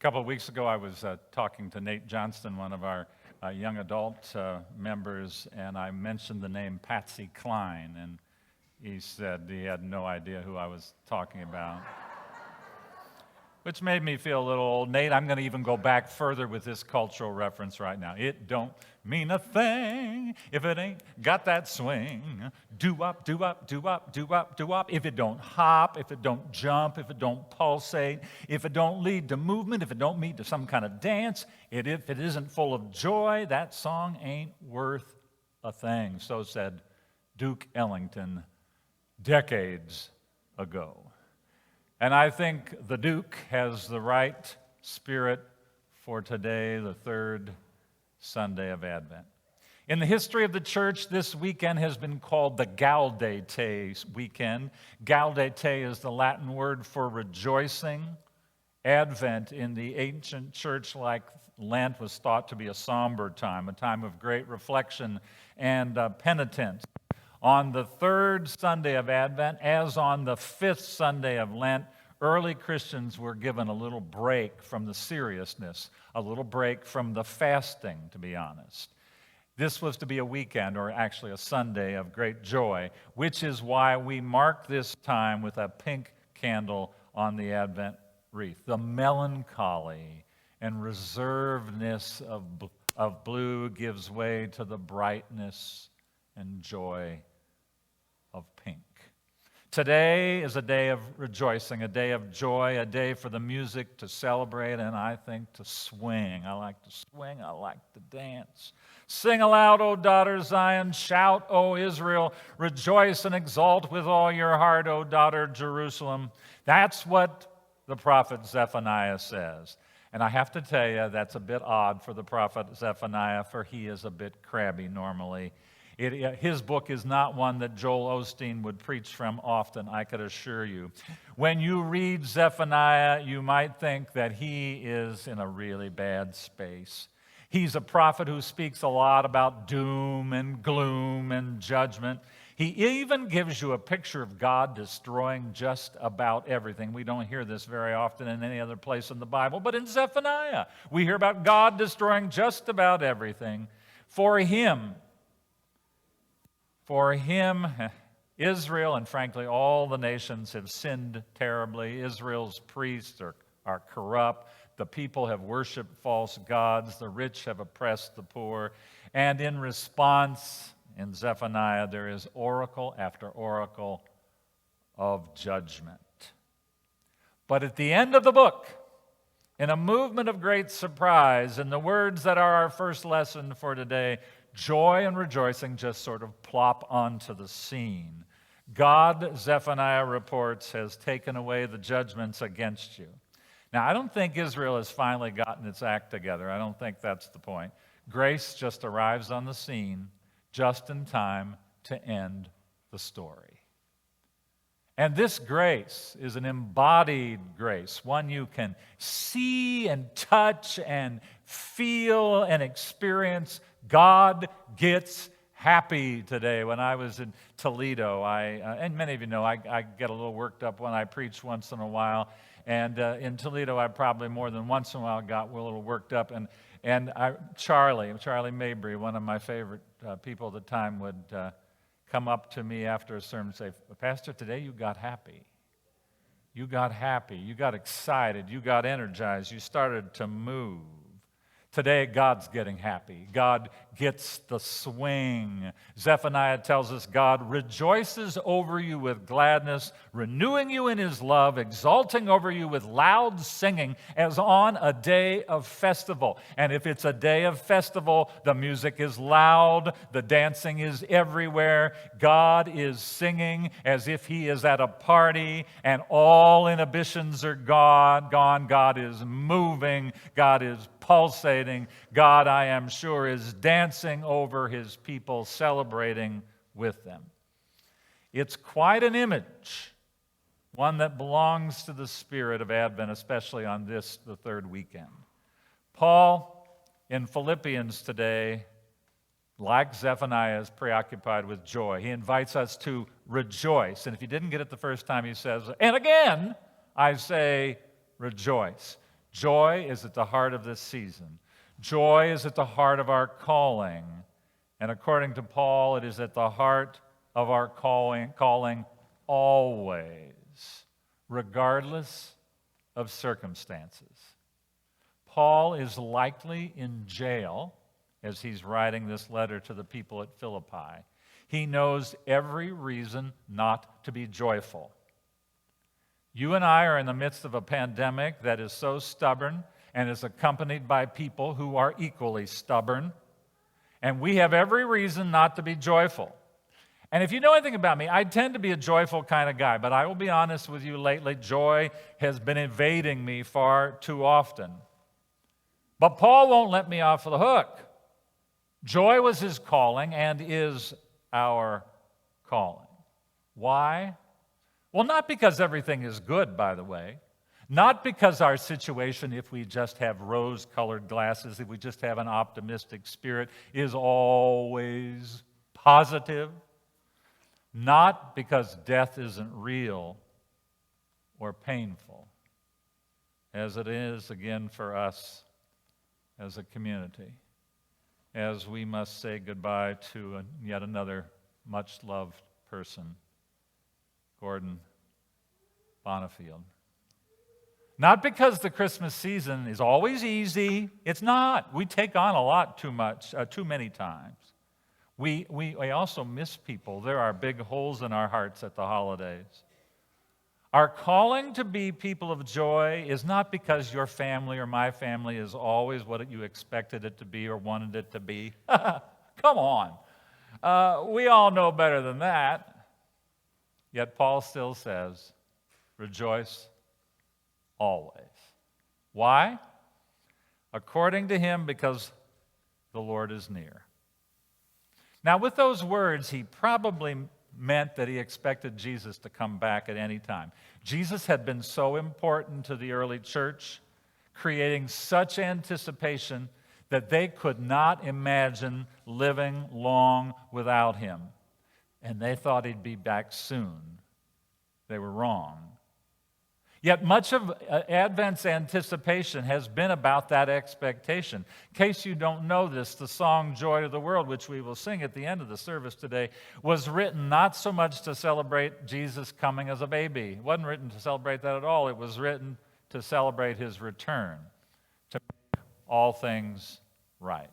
couple of weeks ago, I was talking to Nate Johnston, one of our young adult members, and I mentioned the name Patsy Cline, and he said he had no idea who I was talking about, which made me feel a little old. Nate, I'm going to even go back further with this cultural reference right now. It don't mean a thing if it ain't got that swing. Do-wop, do-wop, do-wop, do-wop, do-wop. If it don't hop, if it don't jump, if it don't pulsate, if it don't lead to movement, if it don't lead to some kind of dance, if it isn't full of joy, that song ain't worth a thing. So said Duke Ellington decades ago. And I think the Duke has the right spirit for today, the third Sunday of Advent. In the history of the church, this weekend has been called the Gaudete weekend. Gaudete is the Latin word for rejoicing. Advent in the ancient church, like Lent, was thought to be a somber time, a time of great reflection and penitence. On the third Sunday of Advent, as on the fifth Sunday of Lent, early Christians were given a little break from the seriousness, a little break from the fasting, to be honest. This was to be a weekend, or actually a Sunday, of great joy, which is why we mark this time with a pink candle on the Advent wreath. The melancholy and reservedness of blue gives way to the brightness and joy of pink. Today is a day of rejoicing, a day of joy, a day for the music to celebrate, and I think to swing. I like to swing, I like to dance. Sing aloud, O daughter Zion, shout, O Israel, rejoice and exult with all your heart, O daughter Jerusalem. That's what the prophet Zephaniah says. And I have to tell you, that's a bit odd for the prophet Zephaniah, for he is a bit crabby normally. His book is not one that Joel Osteen would preach from often, I could assure you. When you read Zephaniah, you might think that he is in a really bad space. He's a prophet who speaks a lot about doom and gloom and judgment. He even gives you a picture of God destroying just about everything. We don't hear this very often in any other place in the Bible, but in Zephaniah, we hear about God destroying just about everything. For him, Israel, and frankly all the nations, have sinned terribly. Israel's priests are corrupt. The people have worshiped false gods. The rich have oppressed the poor. And in response, in Zephaniah, there is oracle after oracle of judgment. But at the end of the book, in a movement of great surprise, in the words that are our first lesson for today, joy and rejoicing just sort of plop onto the scene. God, Zephaniah reports, has taken away the judgments against you. Now, I don't think Israel has finally gotten its act together. I don't think that's the point. Grace just arrives on the scene just in time to end the story. And this grace is an embodied grace, one you can see and touch and feel and experience. God gets happy today. When I was in Toledo, and many of you know, I get a little worked up when I preach once in a while. And in Toledo, I probably more than once in a while got a little worked up. And Charlie Mabry, one of my favorite people at the time, would come up to me after a sermon and say, "Pastor, today you got happy. You got happy. You got excited. You got energized. You started to move." Today, God's getting happy. God gets the swing. Zephaniah tells us God rejoices over you with gladness, renewing you in his love, exulting over you with loud singing as on a day of festival. And if it's a day of festival, the music is loud, the dancing is everywhere. God is singing as if he is at a party and all inhibitions are gone. God is moving. God is pulsating. God, I am sure, is dancing over his people, celebrating with them. It's quite an image, one that belongs to the spirit of Advent, especially on this, the third weekend. Paul, in Philippians today, like Zephaniah, is preoccupied with joy. He invites us to rejoice. And if you didn't get it the first time, he says, "And again, I say rejoice." Joy is at the heart of this season. Joy is at the heart of our calling. And according to Paul, it is at the heart of our calling always, regardless of circumstances. Paul is likely in jail as he's writing this letter to the people at Philippi. He knows every reason not to be joyful. You and I are in the midst of a pandemic that is so stubborn and is accompanied by people who are equally stubborn. And we have every reason not to be joyful. And if you know anything about me, I tend to be a joyful kind of guy, but I will be honest with you lately, joy has been evading me far too often. But Paul won't let me off the hook. Joy was his calling and is our calling. Why? Well, not because everything is good, by the way. Not because our situation, if we just have rose-colored glasses, if we just have an optimistic spirit, is always positive. Not because death isn't real or painful, as it is, again, for us as a community, as we must say goodbye to yet another much-loved person, Gordon Bonifield. Not because the Christmas season is always easy. It's not. We take on a lot too many times. We also miss people. There are big holes in our hearts at the holidays. Our calling to be people of joy is not because your family or my family is always what you expected it to be or wanted it to be. Come on. We all know better than that. Yet Paul still says, rejoice always. Why? According to him, because the Lord is near. Now, with those words, he probably meant that he expected Jesus to come back at any time. Jesus had been so important to the early church, creating such anticipation that they could not imagine living long without him. And they thought he'd be back soon. They were wrong. Yet much of Advent's anticipation has been about that expectation. In case you don't know this, the song Joy to the World, which we will sing at the end of the service today, was written not so much to celebrate Jesus coming as a baby. It wasn't written to celebrate that at all. It was written to celebrate his return, to make all things right.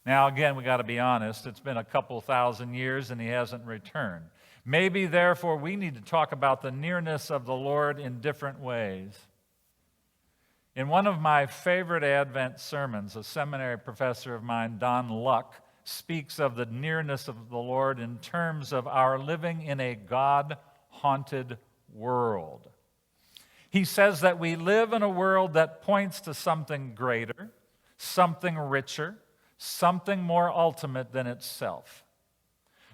Now, again, we got to be honest. It's been a couple thousand years and he hasn't returned. Maybe, therefore, we need to talk about the nearness of the Lord in different ways. In one of my favorite Advent sermons, a seminary professor of mine, Don Luck, speaks of the nearness of the Lord in terms of our living in a God-haunted world. He says that we live in a world that points to something greater, something richer, something more ultimate than itself.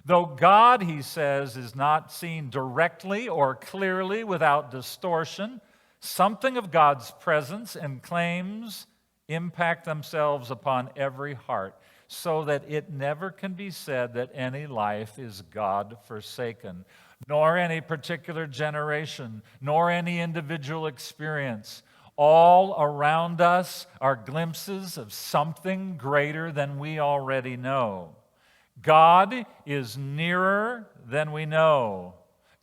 Though God, he says, is not seen directly or clearly without distortion, something of God's presence and claims impact themselves upon every heart, so that it never can be said that any life is God-forsaken, nor any particular generation, nor any individual experience. All around us are glimpses of something greater than we already know. God is nearer than we know.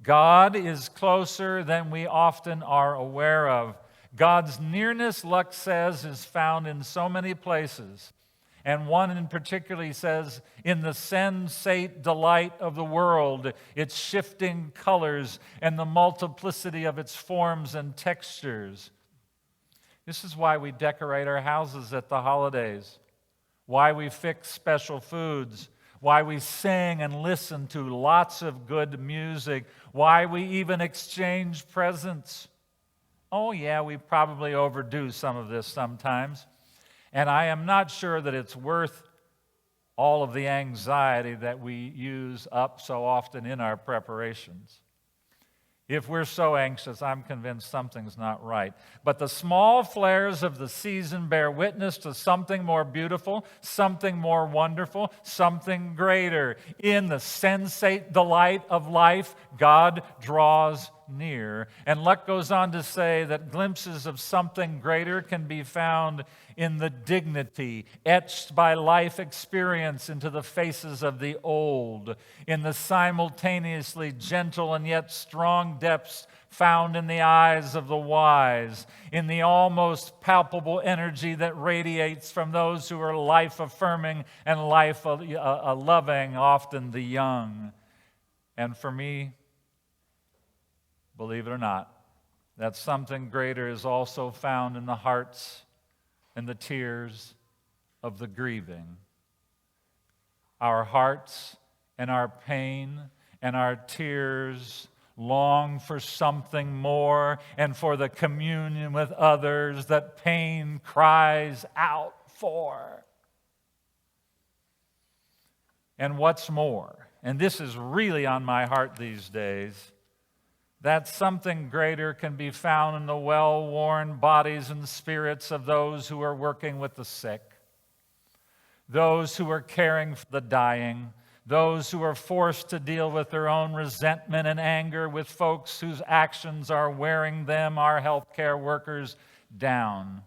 God is closer than we often are aware of. God's nearness, Luck says, is found in so many places. And one in particular, he says, in the sensate delight of the world, its shifting colors and the multiplicity of its forms and textures. This is why we decorate our houses at the holidays, why we fix special foods, why we sing and listen to lots of good music, why we even exchange presents. Oh yeah, we probably overdo some of this sometimes, and I am not sure that it's worth all of the anxiety that we use up so often in our preparations. If we're so anxious, I'm convinced something's not right. But the small flares of the season bear witness to something more beautiful, something more wonderful, something greater. In the sensate delight of life, God draws near. And Luck goes on to say that glimpses of something greater can be found in the dignity etched by life experience into the faces of the old, in the simultaneously gentle and yet strong depths found in the eyes of the wise, in the almost palpable energy that radiates from those who are life-affirming and life-loving, often the young. And for me, believe it or not, that something greater is also found in the hearts and the tears of the grieving. Our hearts and our pain and our tears long for something more and for the communion with others that pain cries out for. And what's more, and this is really on my heart these days, that something greater can be found in the well-worn bodies and spirits of those who are working with the sick, those who are caring for the dying, those who are forced to deal with their own resentment and anger with folks whose actions are wearing them, our healthcare workers, down.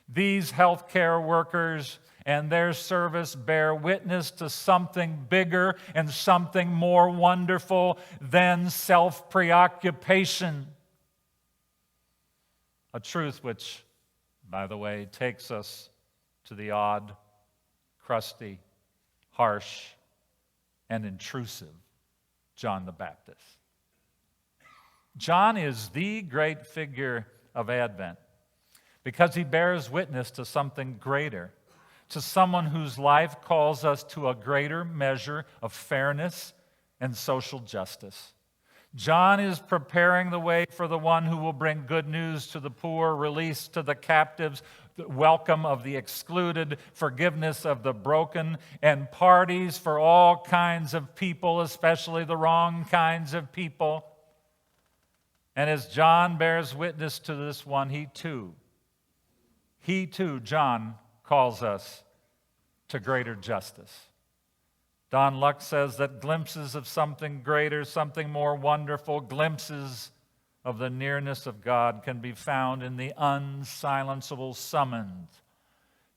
These healthcare workers and their service bear witness to something bigger and something more wonderful than self-preoccupation. A truth which, by the way, takes us to the odd, crusty, harsh, and intrusive John the Baptist. John is the great figure of Advent because he bears witness to something greater, to someone whose life calls us to a greater measure of fairness and social justice. John is preparing the way for the one who will bring good news to the poor, release to the captives, the welcome of the excluded, forgiveness of the broken, and parties for all kinds of people, especially the wrong kinds of people. And as John bears witness to this one, he too, John, calls us to greater justice. Don Luck says that glimpses of something greater, something more wonderful, glimpses of the nearness of God can be found in the unsilenceable summons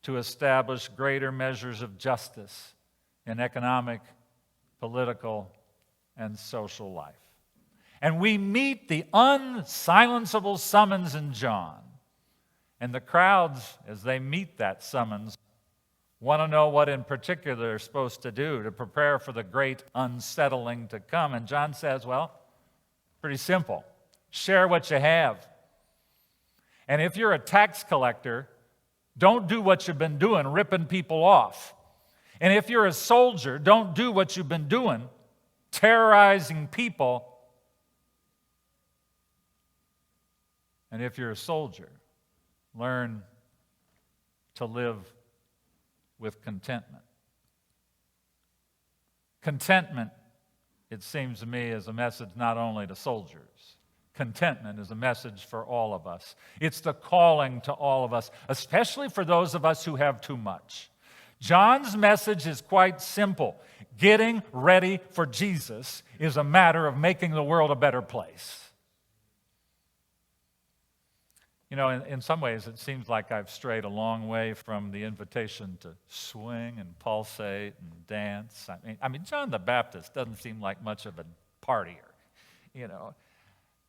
to establish greater measures of justice in economic, political, and social life. And we meet the unsilenceable summons in John. And the crowds, as they meet that summons, want to know what in particular they're supposed to do to prepare for the great unsettling to come. And John says, well, pretty simple. Share what you have. And if you're a tax collector, don't do what you've been doing, ripping people off. And if you're a soldier, don't do what you've been doing, terrorizing people. And if you're a soldier, learn to live with contentment. Contentment, it seems to me, is a message not only to soldiers. Contentment is a message for all of us. It's the calling to all of us, especially for those of us who have too much. John's message is quite simple. Getting ready for Jesus is a matter of making the world a better place. You know, in some ways, it seems like I've strayed a long way from the invitation to swing and pulsate and dance. I mean, John the Baptist doesn't seem like much of a partier, you know.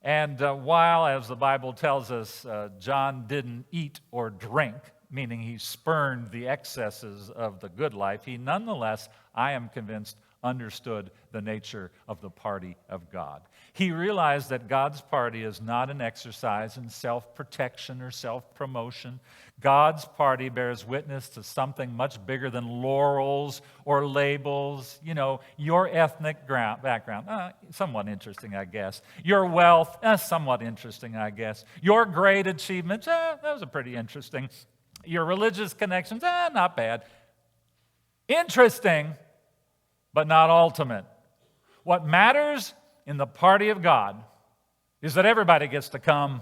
And while, as the Bible tells us, John didn't eat or drink, meaning he spurned the excesses of the good life, he nonetheless, I am convinced, understood the nature of the party of God. He realized that God's party is not an exercise in self-protection or self-promotion. God's party bears witness to something much bigger than laurels or labels. You know, your ethnic background, somewhat interesting, I guess. Your wealth, somewhat interesting, I guess. Your great achievements, those are pretty interesting. Your religious connections, not bad. Interesting, but not ultimate. What matters in the party of God is that everybody gets to come,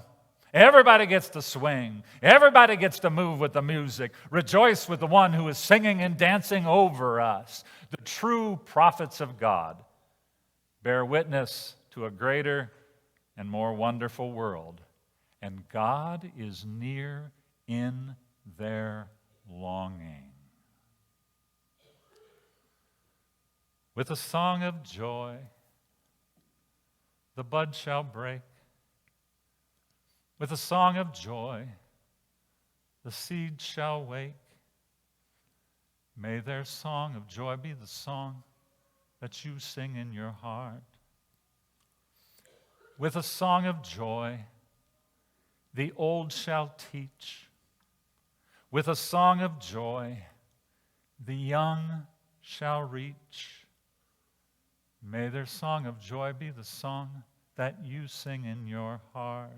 everybody gets to swing, everybody gets to move with the music, rejoice with the one who is singing and dancing over us. The true prophets of God bear witness to a greater and more wonderful world, and God is near in their longing. With a song of joy, the bud shall break. With a song of joy, the seed shall wake. May their song of joy be the song that you sing in your heart. With a song of joy, the old shall teach. With a song of joy, the young shall reach. May their song of joy be the song that you sing in your heart.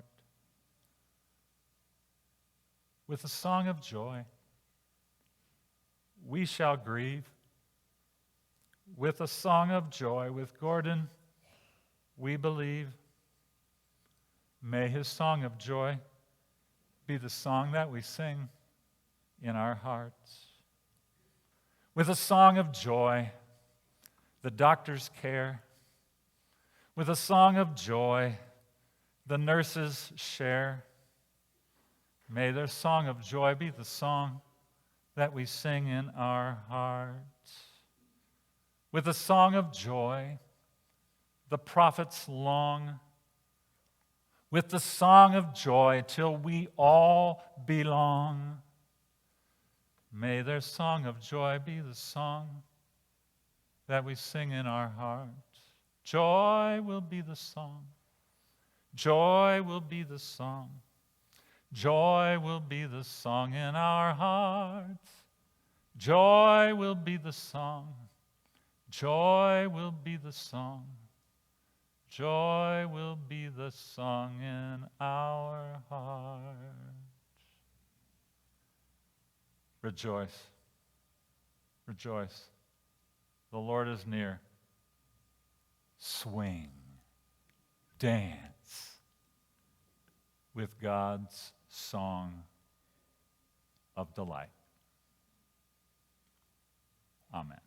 With a song of joy, we shall grieve. With a song of joy, with Gordon, we believe. May his song of joy be the song that we sing in our hearts. With a song of joy, the doctor's care. With a song of joy, the nurses share. May their song of joy be the song that we sing in our hearts. With a song of joy, the prophets long. With the song of joy, till we all belong. May their song of joy be the song that we sing in our hearts. Joy will be the song. Joy will be the song. Joy will be the song in our hearts. Joy will be the song. Joy will be the song. Joy will be the song in our hearts. Rejoice. Rejoice. The Lord is near. Swing. Dance with God's song of delight. Amen.